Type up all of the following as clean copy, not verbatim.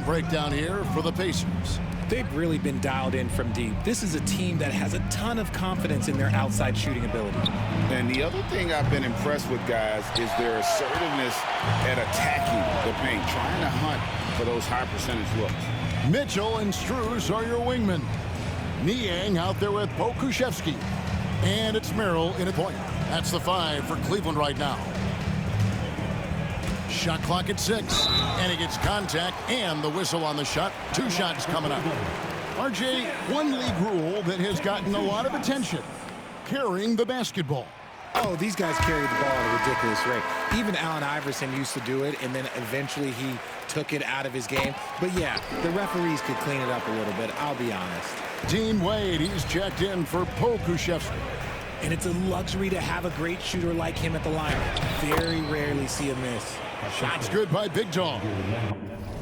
breakdown here for the Pacers. They've really been dialed in from deep. This is a team that has a ton of confidence in their outside shooting ability. And the other thing I've been impressed with, guys, is their assertiveness at attacking the paint, trying to hunt for those high percentage looks. Mitchell and Strus are your wingmen. Niang out there with Pokusevski. And it's Merrill in a point. That's the 5 for Cleveland right now. Shot clock at 6. And he gets contact and the whistle on the shot. 2 shots coming up. RJ, one league rule that has gotten a lot of attention. Carrying the basketball. Oh, these guys carry the ball at a ridiculous rate. Even Allen Iverson used to do it, and then eventually he took it out of his game. But yeah, the referees could clean it up a little bit, I'll be honest. Dean Wade, he's checked in for Pokusevski. And it's a luxury to have a great shooter like him at the line. Very rarely see a miss. Shots good by Big Dog.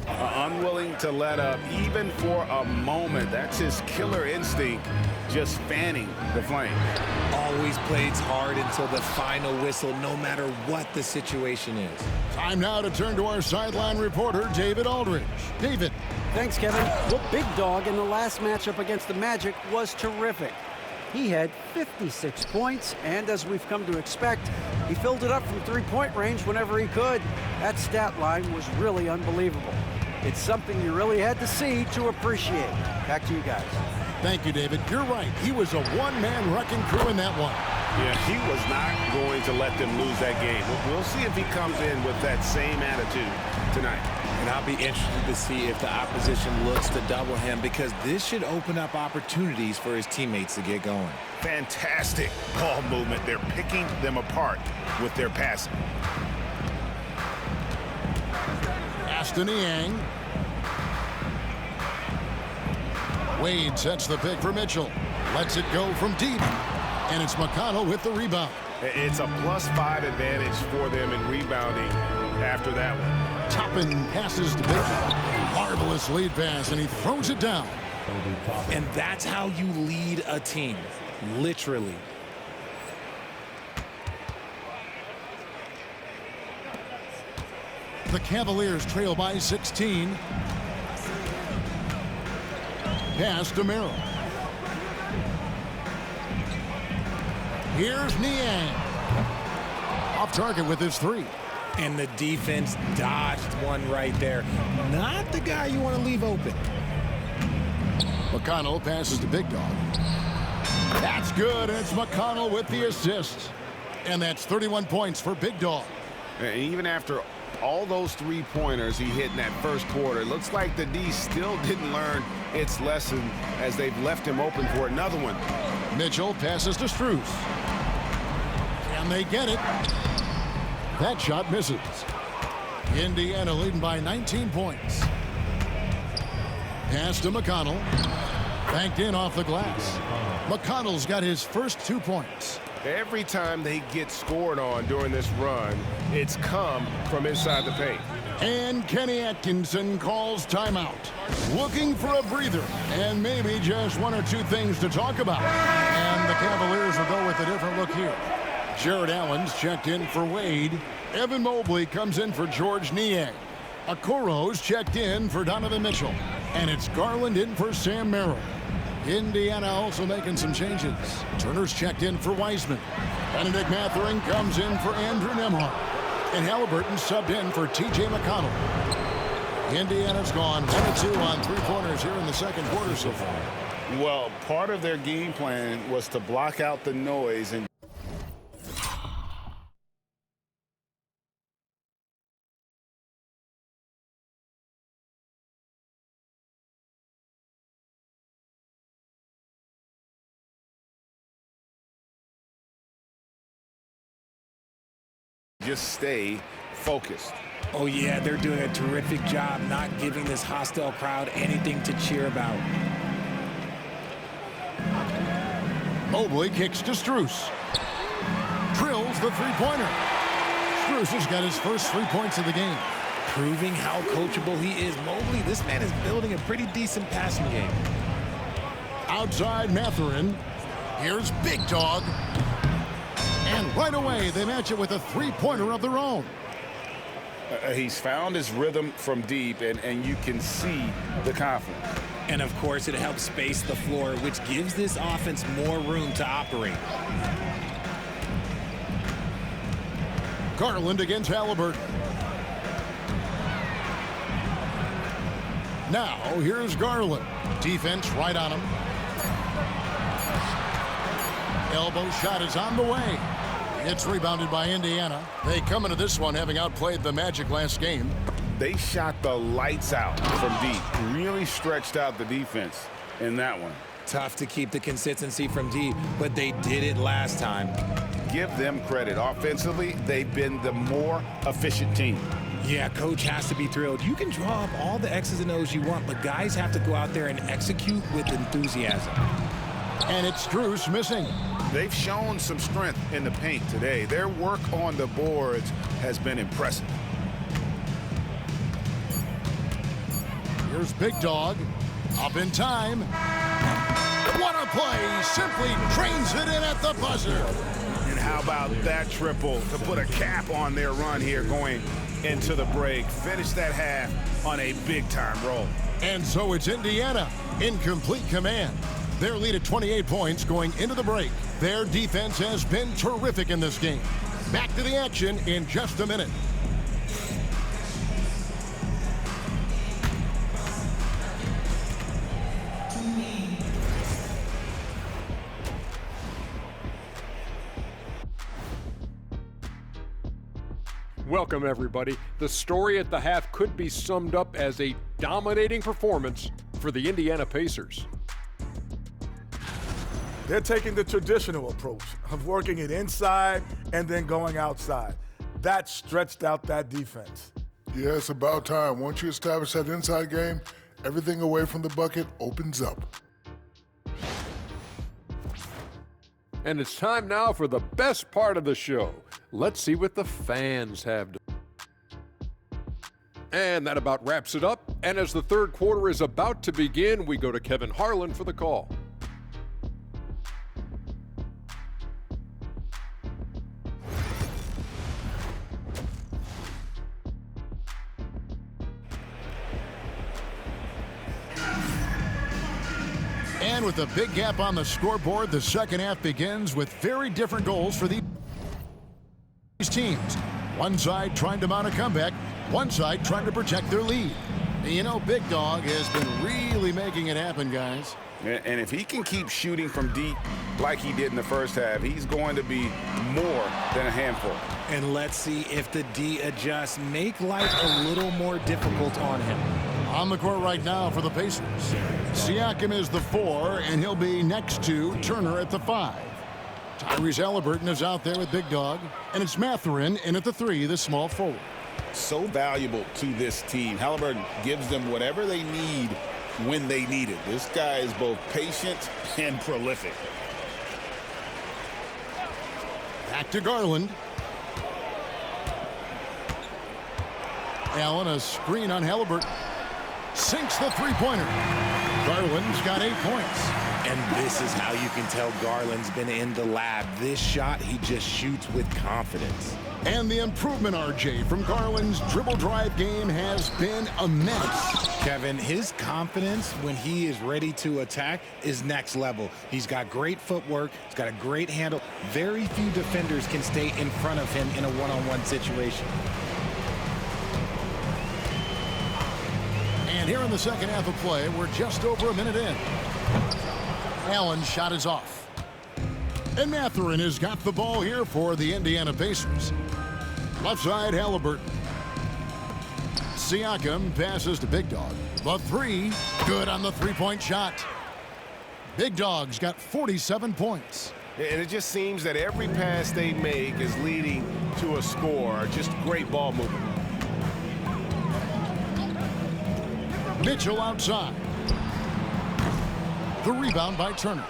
Unwilling to let up even for a moment. That's his killer instinct, just fanning the flame. Always plays hard until the final whistle, no matter what the situation is. Time now to turn to our sideline reporter, David Aldridge. David. Thanks, Kevin. Well, Big Dog in the last matchup against the Magic was terrific. He had 56 points, and as we've come to expect, he filled it up from three-point range whenever he could. That stat line was really unbelievable. It's something you really had to see to appreciate. Back to you guys. Thank you, David. You're right. He was a one-man wrecking crew in that one. Yeah, he was not going to let them lose that game. We'll see if he comes in with that same attitude tonight. And I'll be interested to see if the opposition looks to double him, because this should open up opportunities for his teammates to get going. Fantastic ball movement. They're picking them apart with their passing. Aston Niang. Wade sets the pick for Mitchell. Lets it go from deep. And it's McConnell with the rebound. It's a +5 advantage for them in rebounding after that one. Toppin passes to Mitchell. Marvelous lead pass, and he throws it down. And that's how you lead a team, literally. The Cavaliers trail by 16. Pass to Merrill. Here's Niang. Off target with his 3. And the defense dodged one right there. Not the guy you want to leave open. McConnell passes to Big Dog. That's good, and it's McConnell with the assist. And that's 31 points for Big Dog. And even after all those three-pointers he hit in that first quarter, it looks like the D still didn't learn its lesson as they've left him open for another one. Mitchell passes to Strus. And they get it. That shot misses. Indiana leading by 19 points. Pass to McConnell. Banked in off the glass. McConnell's got his first 2 points. Every time they get scored on during this run, it's come from inside the paint. And Kenny Atkinson calls timeout. Looking for a breather and maybe just 1 or 2 things to talk about. And the Cavaliers will go with a different look here. Jared Allen's checked in for Wade. Evan Mobley comes in for George Niang. Okoro's checked in for Donovan Mitchell. And it's Garland in for Sam Merrill. Indiana also making some changes. Turner's checked in for Wiseman. Benedict Mathurin comes in for Andrew Nembhard. And Halliburton subbed in for T.J. McConnell. Indiana's gone 1-2 on three-pointers here in the second quarter so far. Well, part of their game plan was to block out the noise and just stay focused. Oh, yeah, they're doing a terrific job not giving this hostile crowd anything to cheer about. Mobley kicks to Strus. Drills the three-pointer. Strus has got his first 3 points of the game. Proving how coachable he is. Mobley, this man is building a pretty decent passing game. Outside Mathurin. Here's Big Dog. And right away, they match it with a three-pointer of their own. He's found his rhythm from deep, and you can see the confidence. And, of course, it helps space the floor, which gives this offense more room to operate. Garland against Halliburton. Now, here's Garland. Defense right on him. Elbow shot is on the way. It's rebounded by Indiana. They come into this one having outplayed the Magic last game. They shot the lights out from deep. Really stretched out the defense in that one. Tough to keep the consistency from deep, but they did it last time. Give them credit. Offensively, they've been the more efficient team. Yeah, coach has to be thrilled. You can draw up all the X's and O's you want, but guys have to go out there and execute with enthusiasm. And it's Strus missing. They've shown some strength in the paint today. Their work on the boards has been impressive. Here's Big Dog. Up in time. What a play. Simply drains it in at the buzzer. And how about that triple to put a cap on their run here going into the break. Finish that half on a big-time roll. And so it's Indiana in complete command. Their lead at 28 points going into the break. Their defense has been terrific in this game. Back to the action in just a minute. Welcome, everybody. The story at the half could be summed up as a dominating performance for the Indiana Pacers. They're taking the traditional approach of working it inside and then going outside. That stretched out that defense. Yeah, it's about time. Once you establish that inside game, everything away from the bucket opens up. And it's time now for the best part of the show. Let's see what the fans have to. And that about wraps it up. And as the third quarter is about to begin, we go to Kevin Harlan for the call. And with a big gap on the scoreboard, the second half begins with very different goals for these teams. One side trying to mount a comeback, one side trying to protect their lead. You know, Big Dog has been really making it happen, guys. And if he can keep shooting from deep like he did in the first half, he's going to be more than a handful. And let's see if the D adjusts, make life a little more difficult on him. On the court right now for the Pacers. Siakam is the 4, and he'll be next to Turner at the 5. Tyrese Halliburton is out there with Big Dog, and it's Mathurin in at the 3, the small forward. So valuable to this team. Halliburton gives them whatever they need when they need it. This guy is both patient and prolific. Back to Garland. Allen, a screen on Halliburton. Sinks the three-pointer. Garland's got 8 points. And this is how you can tell Garland's been in the lab. This shot, he just shoots with confidence. And the improvement, RJ, from Garland's dribble drive game has been immense. Kevin, his confidence when he is ready to attack is next level. He's got great footwork. He's got a great handle. Very few defenders can stay in front of him in a one-on-one situation. And here in the second half of play, we're just over a minute in. Allen's shot is off. And Mathurin has got the ball here for the Indiana Pacers. Left side, Halliburton. Siakam passes to Big Dog. The 3, good on the three-point shot. Big Dog's got 47 points. And it just seems that every pass they make is leading to a score. Just great ball movement. Mitchell outside. The rebound by Turner.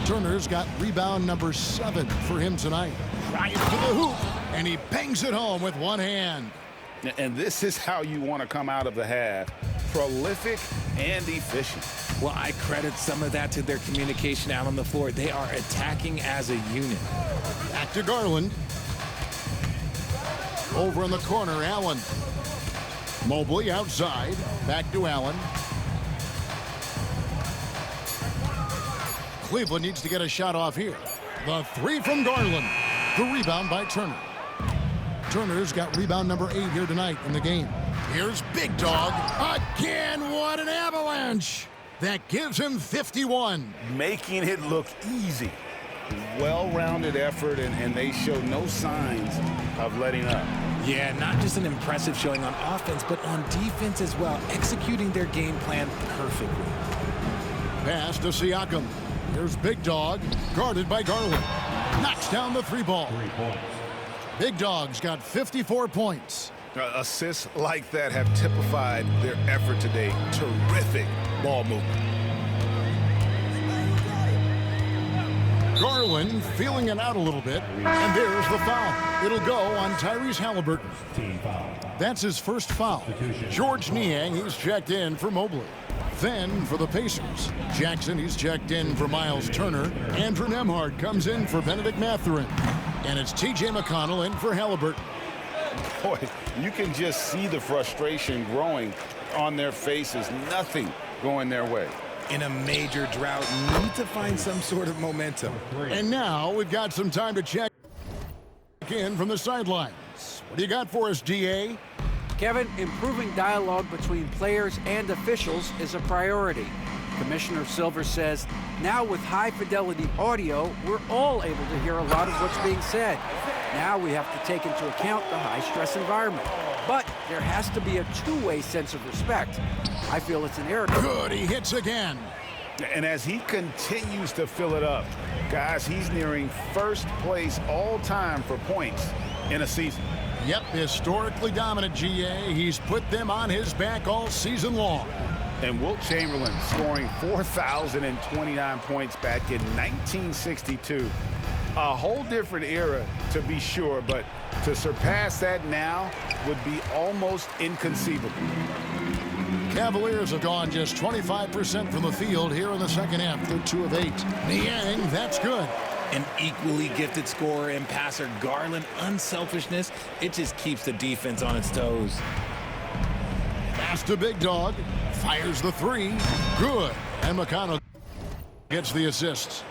Turner's got rebound number 7 for him tonight. Drives to the hoop, and he bangs it home with one hand. And this is how you want to come out of the half. Prolific and efficient. Well, I credit some of that to their communication out on the floor. They are attacking as a unit. Back to Garland. Over in the corner, Allen. Mobley outside. Back to Allen. Cleveland needs to get a shot off here. The three from Garland. The rebound by Turner. Turner's got rebound number 8 here tonight in the game. Here's Big Dog. Again, what an avalanche. That gives him 51. Making it look easy. Well-rounded effort, and they show no signs of letting up. Yeah, not just an impressive showing on offense, but on defense as well, executing their game plan perfectly. Pass to Siakam. Here's Big Dog, guarded by Garland. Knocks down the 3 ball. Big Dog's got 54 points. Assists like that have typified their effort today. Terrific ball movement. Garland feeling it out a little bit, and there's the foul. It'll go on Tyrese Halliburton. That's his first foul. George Niang, he's checked in for Mobley. Then for the Pacers, Jackson, he's checked in for Miles Turner. Andrew Nembhard comes in for Benedict Mathurin. And it's T.J. McConnell in for Halliburton. Boy, you can just see the frustration growing on their faces. Nothing going their way. In a major drought, need to find some sort of momentum. And now we've got some time to check in from the sidelines. What do you got for us, DA? Kevin, improving dialogue between players and officials is a priority. Commissioner Silver says, now with high-fidelity audio, we're all able to hear a lot of what's being said. Now we have to take into account the high-stress environment. But there has to be a two-way sense of respect. I feel it's an error. Good, he hits again. And as he continues to fill it up, guys, he's nearing first place all-time for points in a season. Yep, historically dominant, GA. He's put them on his back all season long. And Wilt Chamberlain scoring 4,029 points back in 1962. A whole different era, to be sure, but to surpass that now would be almost inconceivable. Cavaliers have gone just 25% from the field here in the second half. They're 2 of 8. Niang, that's good. An equally gifted scorer and passer, Garland, unselfishness, it just keeps the defense on its toes. Pass to Big Dog. Fires the 3. Good. And McConnell gets the assist.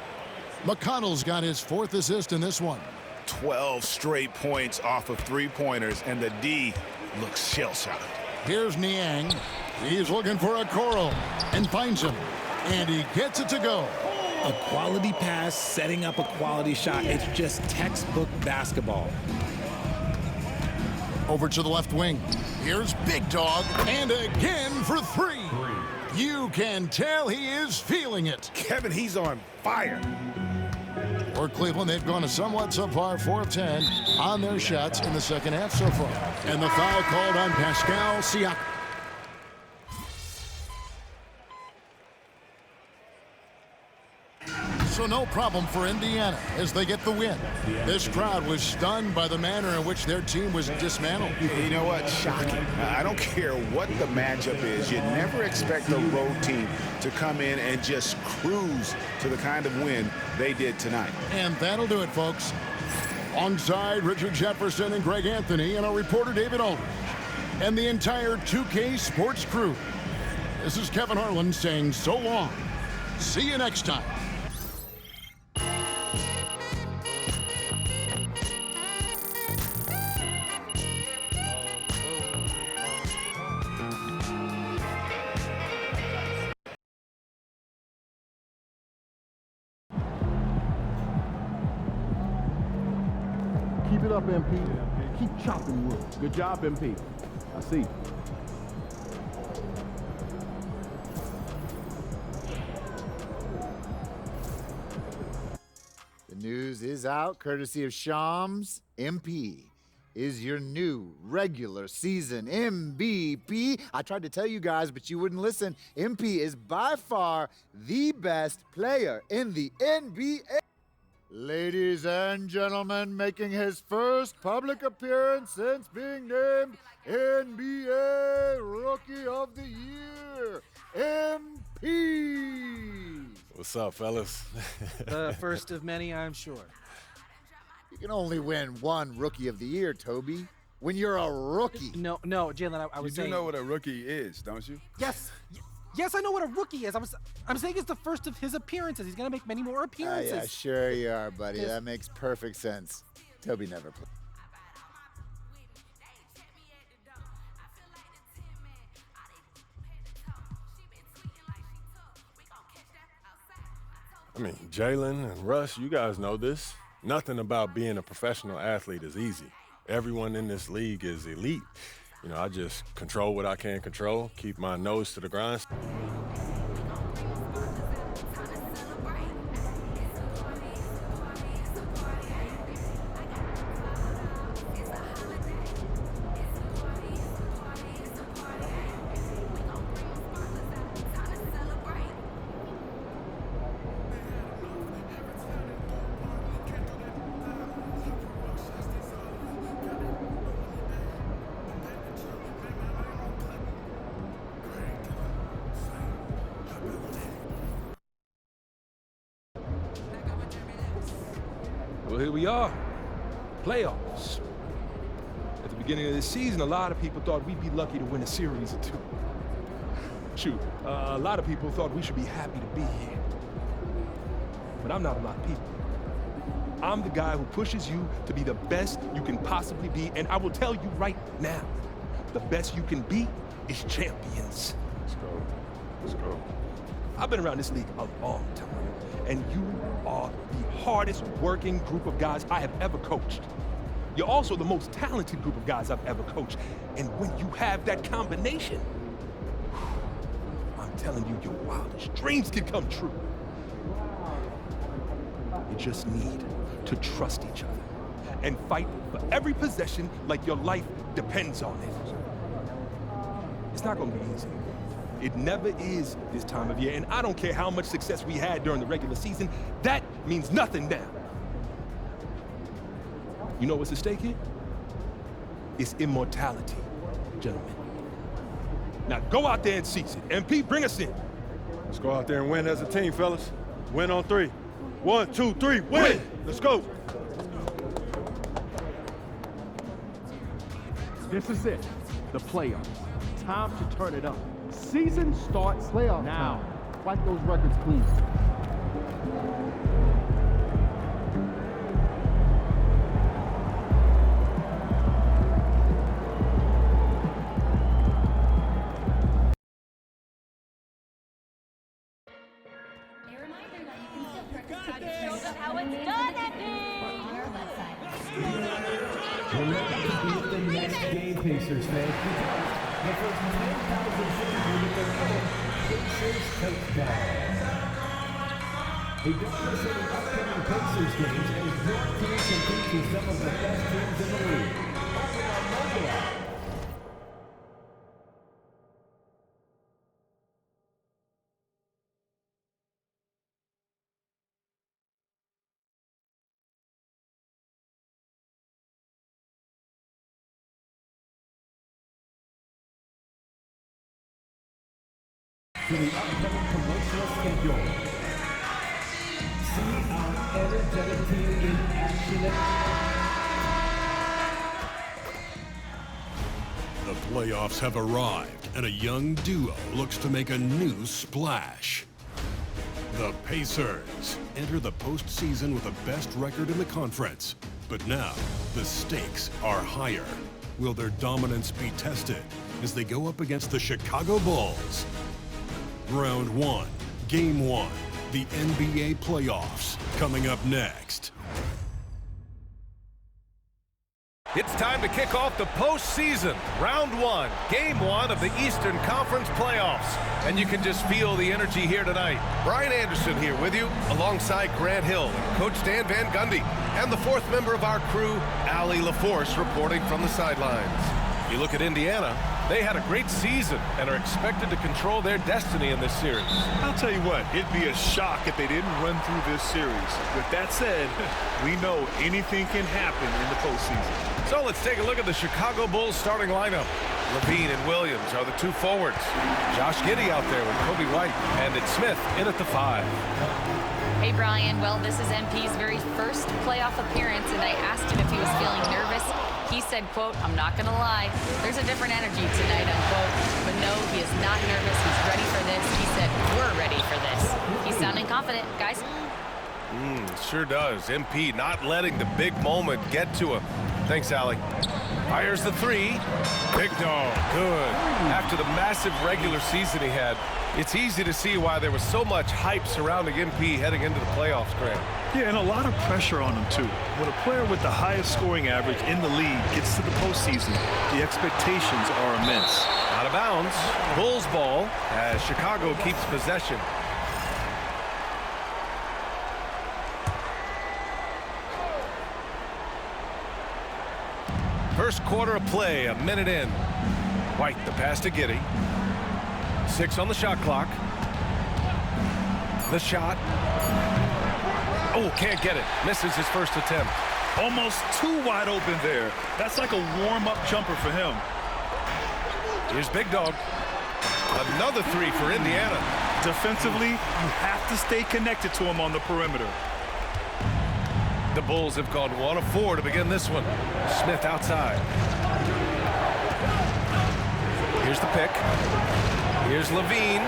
McConnell's got his 4th assist in this one. 12 straight points off of 3-pointers, and the D looks shell-shocked. Here's Niang. He's looking for a Coral and finds him. And he gets it to go. A quality pass, setting up a quality shot. It's just textbook basketball. Over to the left wing. Here's Big Dog. And again for 3. You can tell he is feeling it. Kevin, he's on fire. For Cleveland, they've gone a somewhat subpar 4 of 10 on their shots in the second half so far. And the foul called on Pascal Siakam. So no problem for Indiana as they get the win. This crowd was stunned by the manner in which their team was dismantled. You know what? Shocking. I don't care what the matchup is. You never expect a road team to come in and just cruise to the kind of win they did tonight. And that'll do it, folks. Alongside Richard Jefferson and Greg Anthony and our reporter David Aldridge and the entire 2K Sports crew, this is Kevin Harlan saying so long. See you next time. Keep it up, MP. Keep chopping wood. Good job, MP. I see. The news is out, courtesy of Shams. MP is your new regular season MVP. I tried to tell you guys, but you wouldn't listen. MP is by far the best player in the NBA. Ladies and gentlemen, making his first public appearance since being named NBA Rookie of the Year, MP. What's up, fellas? The first of many, I'm sure. You can only win one Rookie of the Year, Toby. when you're a rookie. No, Jalen, I was saying. You do know what a rookie is, don't you? Yes, I know what a rookie is. I'm saying it's the first of his appearances. He's gonna make many more appearances. Yeah, sure you are, buddy. That makes perfect sense. Toby never played. I mean, Jalen and Russ, you guys know this. Nothing about being a professional athlete is easy. Everyone in this league is elite. You know, I just control what I can control, keep my nose to the grind. Well, here we are, playoffs. At the beginning of this season, a lot of people thought we'd be lucky to win a series or two. Shoot, a lot of people thought we should be happy to be here. But I'm not a lot of people. I'm the guy who pushes you to be the best you can possibly be, and I will tell you right now, the best you can be is champions. Let's go. I've been around this league a long time, and you are the hardest working group of guys I have ever coached. You're also the most talented group of guys I've ever coached. And when you have that combination, I'm telling you, your wildest dreams can come true. You just need to trust each other and fight for every possession like your life depends on it. It's not gonna be easy. It never is this time of year, and I don't care how much success we had during the regular season. That means nothing now. You know what's at stake here? It's immortality, gentlemen. Now go out there and seize it. MP, bring us in. Let's go out there and win as a team, fellas. Win on 3. 1, 2, 3, win! Let's go! This is it, the playoffs. Time to turn it up. Season starts playoff now. Wipe those records clean. Pacers fans, the first 10,000 fans will get their own Pacers touchdown. Hey, don't miss any upcoming Pacers games as your team competes with some of the best teams in the league. Open our mobile app. To the upcoming promotional schedule. See our energetic team in action. The playoffs have arrived, and a young duo looks to make a new splash. The Pacers enter the postseason with the best record in the conference. But now, the stakes are higher. Will their dominance be tested as they go up against the Chicago Bulls? Round 1, Game 1, the NBA playoffs, coming up next. It's time to kick off the postseason. Round 1, Game 1 of the Eastern Conference playoffs. And you can just feel the energy here tonight. Brian Anderson here with you, alongside Grant Hill and Coach Dan Van Gundy, and the fourth member of our crew, Allie LaForce, reporting from the sidelines. You look at Indiana, they had a great season and are expected to control their destiny in this series. I'll tell you what, it'd be a shock if they didn't run through this series. With that said, we know anything can happen in the postseason. So let's take a look at the Chicago Bulls starting lineup. Levine and Williams are the two forwards. Josh Giddey out there with Kobe White. And it's Smith in at the 5. Hey, Brian. Well, this is MP's very first playoff appearance, and I asked him if he was feeling nervous. He said, quote, "I'm not going to lie. There's a different energy tonight," unquote. But no, he is not nervous. He's ready for this. He said, "We're ready for this." He's sounding confident, guys. Sure does. MP not letting the big moment get to him. Thanks, Allie. Fires the 3. Big dog. Good. After the massive regular season he had, it's easy to see why there was so much hype surrounding MP heading into the playoffs, Grant. Yeah, and a lot of pressure on him, too. When a player with the highest scoring average in the league gets to the postseason, the expectations are immense. Out of bounds. Bulls ball as Chicago keeps possession. First quarter of play, a minute in. White, the pass to Giddey. 6 on the shot clock. The shot. Oh, can't get it. Misses his first attempt. Almost too wide open there. That's like a warm-up jumper for him. Here's Big Dog. Another 3 for Indiana. Defensively, you have to stay connected to him on the perimeter. The Bulls have gone 1 of 4 to begin this one. Smith outside. Here's the pick. Here's Levine.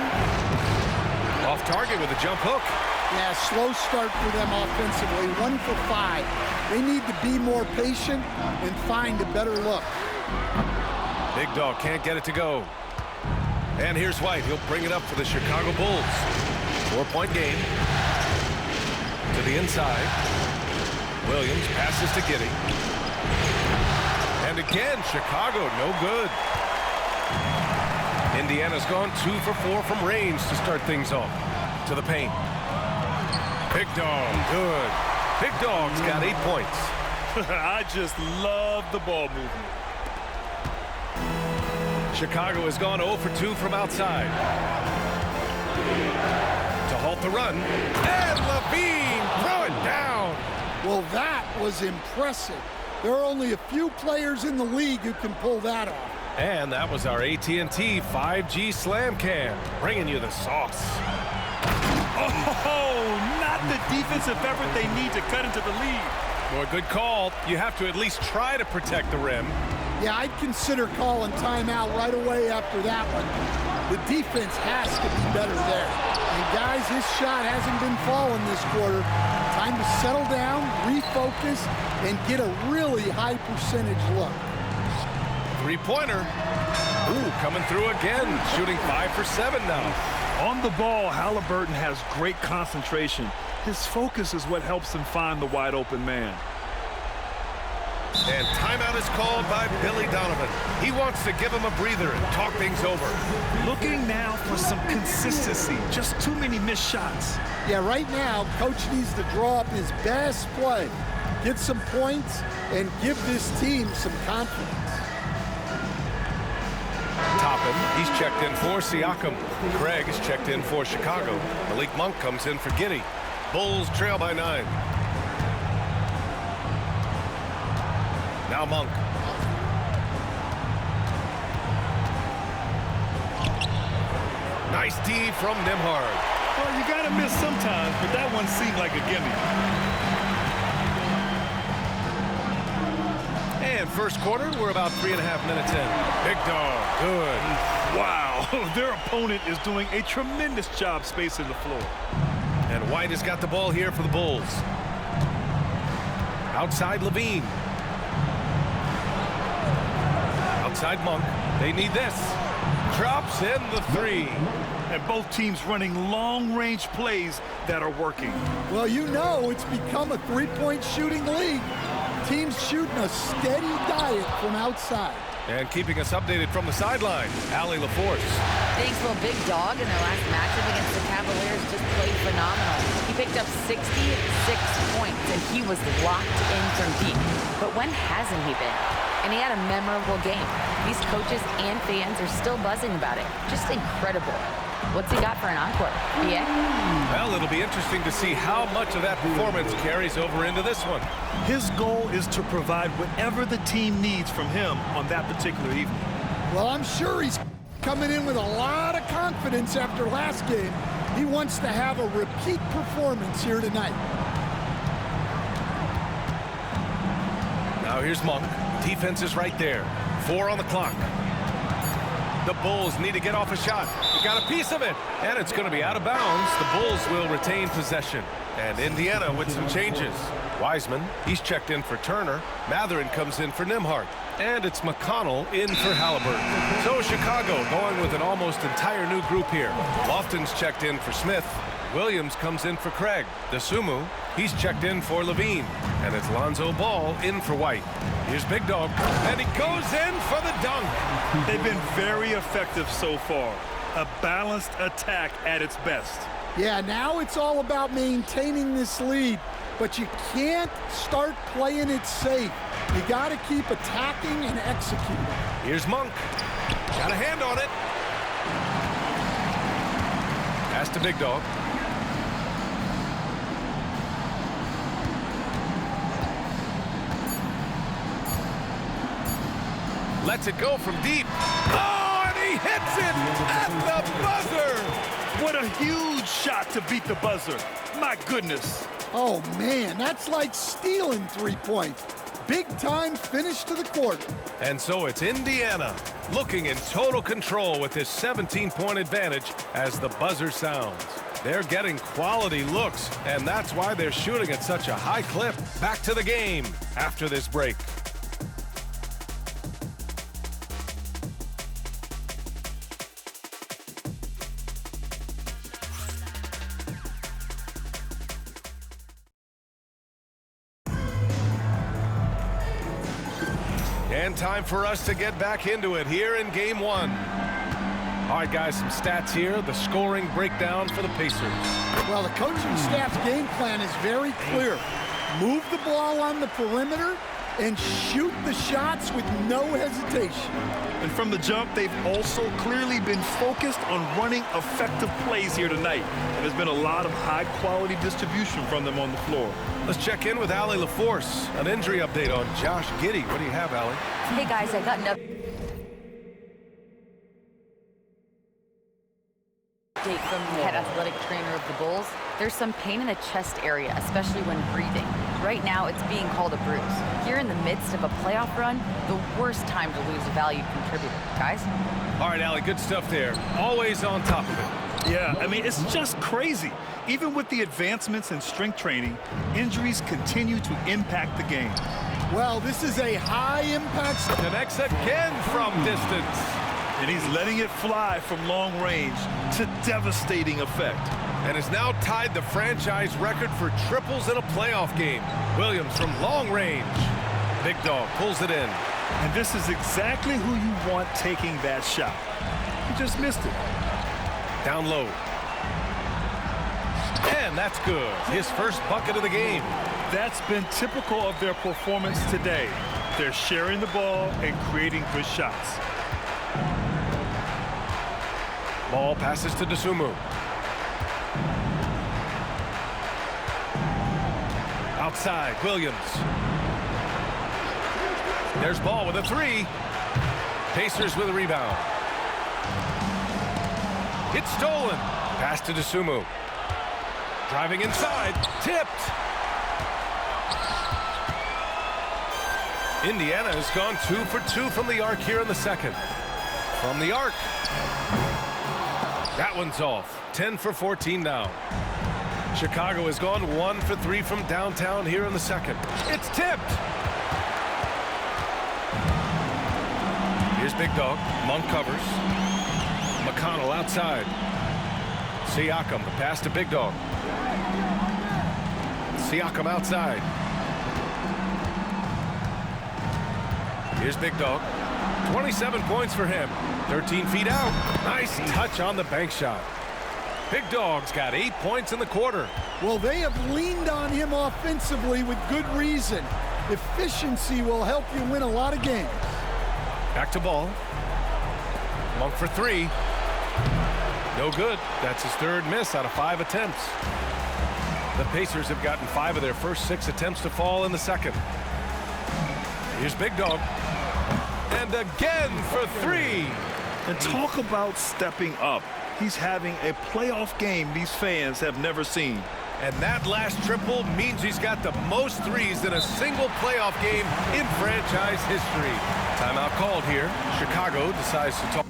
Off target with a jump hook. Yeah, slow start for them offensively. 1 for 5. They need to be more patient and find a better look. Big Dog can't get it to go. And here's White. He'll bring it up for the Chicago Bulls. 4-point game. To the inside. Williams passes to Giddey. And again, Chicago, no good. Indiana's gone 2 for 4 from range to start things off. To the paint. Big Dog, good. Big Dog's got 8 points. I just love the ball movement. Chicago has gone 0 for 2 from outside. To halt the run. And Levine, throw it down. Well, that was impressive. There are only a few players in the league who can pull that off. And that was our AT&T 5G Slam Cam, bringing you the sauce. Oh, not the defensive effort they need to cut into the lead. Boy, good call. You have to at least try to protect the rim. Yeah, I'd consider calling timeout right away after that one. The defense has to be better there. And guys, his shot hasn't been falling this quarter. Time to settle down, refocus, and get a really high percentage look. 3-pointer. Ooh, coming through again, shooting 5 for 7 now. On the ball, Halliburton has great concentration. His focus is what helps him find the wide open man. And timeout is called by Billy Donovan. He wants to give him a breather and talk things over. Looking now for some consistency. Just too many missed shots. Yeah, right now, Coach needs to draw up his best play, get some points, and give this team some confidence. Toppin, he's checked in for Siakam. Craig is checked in for Chicago. Malik Monk comes in for Giddey. Bulls trail by 9. Now Monk. Nice D from Nembhard. Well, you gotta miss sometimes, but that one seemed like a gimme. And first quarter, we're about 3.5 minutes in. Big Dog, good. Wow, their opponent is doing a tremendous job spacing the floor. And White has got the ball here for the Bulls. Outside Levine. Outside Monk. They need this. Drops in the 3. And both teams running long-range plays that are working. Well, you know it's become a three-point shooting league. Teams shooting a steady diet from outside. And keeping us updated from the sideline, Allie LaForce. Thanks, well, Big Dog in their last matchup against the Cavaliers just played phenomenal. He picked up 66 points, and he was locked in from deep. But when hasn't he been? And he had a memorable game. These coaches and fans are still buzzing about it. Just incredible. What's he got for an encore? Yeah? Well, it'll be interesting to see how much of that performance carries over into this one. His goal is to provide whatever the team needs from him on that particular evening. Well, I'm sure he's coming in with a lot of confidence after last game. He wants to have a repeat performance here tonight. Now here's Monk. Defense is right there. 4 on the clock. The Bulls need to get off a shot. He got a piece of it, and it's going to be out of bounds. The Bulls will retain possession. And Indiana with some changes. Wiseman, he's checked in for Turner. Matherin comes in for Nembhard. And it's McConnell in for Halliburton. So Chicago going with an almost entire new group here. Lofton's checked in for Smith. Williams comes in for Craig. Dosunmu, he's checked in for Levine. And it's Lonzo Ball in for White. Here's Big Dog, and he goes in for the dunk. They've been very effective so far. A balanced attack at its best. Yeah, now it's all about maintaining this lead, but you can't start playing it safe. You got to keep attacking and executing. Here's Monk. Got a hand on it. Pass to Big Dog. Lets it go from deep. Oh, and he hits it at the buzzer. What a huge shot to beat the buzzer. My goodness. Oh, man, that's like stealing 3 points. Big time finish to the quarter. And so it's Indiana looking in total control with this 17-point advantage as the buzzer sounds. They're getting quality looks, and that's why they're shooting at such a high clip. Back to the game after this break. And time for us to get back into it here in game 1. All right, guys, some stats here. The scoring breakdown for the Pacers. Well, the coaching staff's game plan is very clear. Move the ball on the perimeter and shoot the shots with no hesitation. And from the jump, they've also clearly been focused on running effective plays here tonight. And there's been a lot of high-quality distribution from them on the floor. Let's check in with Allie LaForce. An injury update on Josh Giddey. What do you have, Allie? Hey, guys, I got an update from the head athletic trainer of the Bulls. There's some pain in the chest area, especially when breathing. Right now, it's being called a bruise. Here in the midst of a playoff run, the worst time to lose a valued contributor. Guys? All right, Allie, good stuff there. Always on top of it. Yeah, I mean, it's just crazy. Even with the advancements in strength training, injuries continue to impact the game. Well, this is a high-impact... Connects again from distance. And he's letting it fly from long range to devastating effect. And has now tied the franchise record for triples in a playoff game. Williams from long range. Big Dog pulls it in. And this is exactly who you want taking that shot. He just missed it. Down low. And that's good. His first bucket of the game. That's been typical of their performance today. They're sharing the ball and creating good shots. Ball passes to Dosunmu. Outside, Williams. There's Ball with a 3. Pacers with a rebound. It's stolen. Pass to Dosunmu. Driving inside. Tipped. Indiana has gone 2 for 2 from the arc here in the second. From the arc. That one's off. 10 for 14 now. Chicago has gone 1 for 3 from downtown here in the second. It's tipped. Here's Big Dog. Monk covers. McConnell outside. Siakam, the pass to Big Dog. Siakam outside. Here's Big Dog. 27 points for him. 13 feet out. Nice touch on the bank shot. Big Dog's got 8 points in the quarter. Well, they have leaned on him offensively with good reason. Efficiency will help you win a lot of games. Back to Ball. Monk for 3. No good. That's his third miss out of 5 attempts. The Pacers have gotten 5 of their first 6 attempts to fall in the second. Here's Big Dog. And again for 3. And talk about stepping up. He's having a playoff game these fans have never seen. And that last triple means he's got the most threes in a single playoff game in franchise history. Timeout called here. Chicago decides to talk.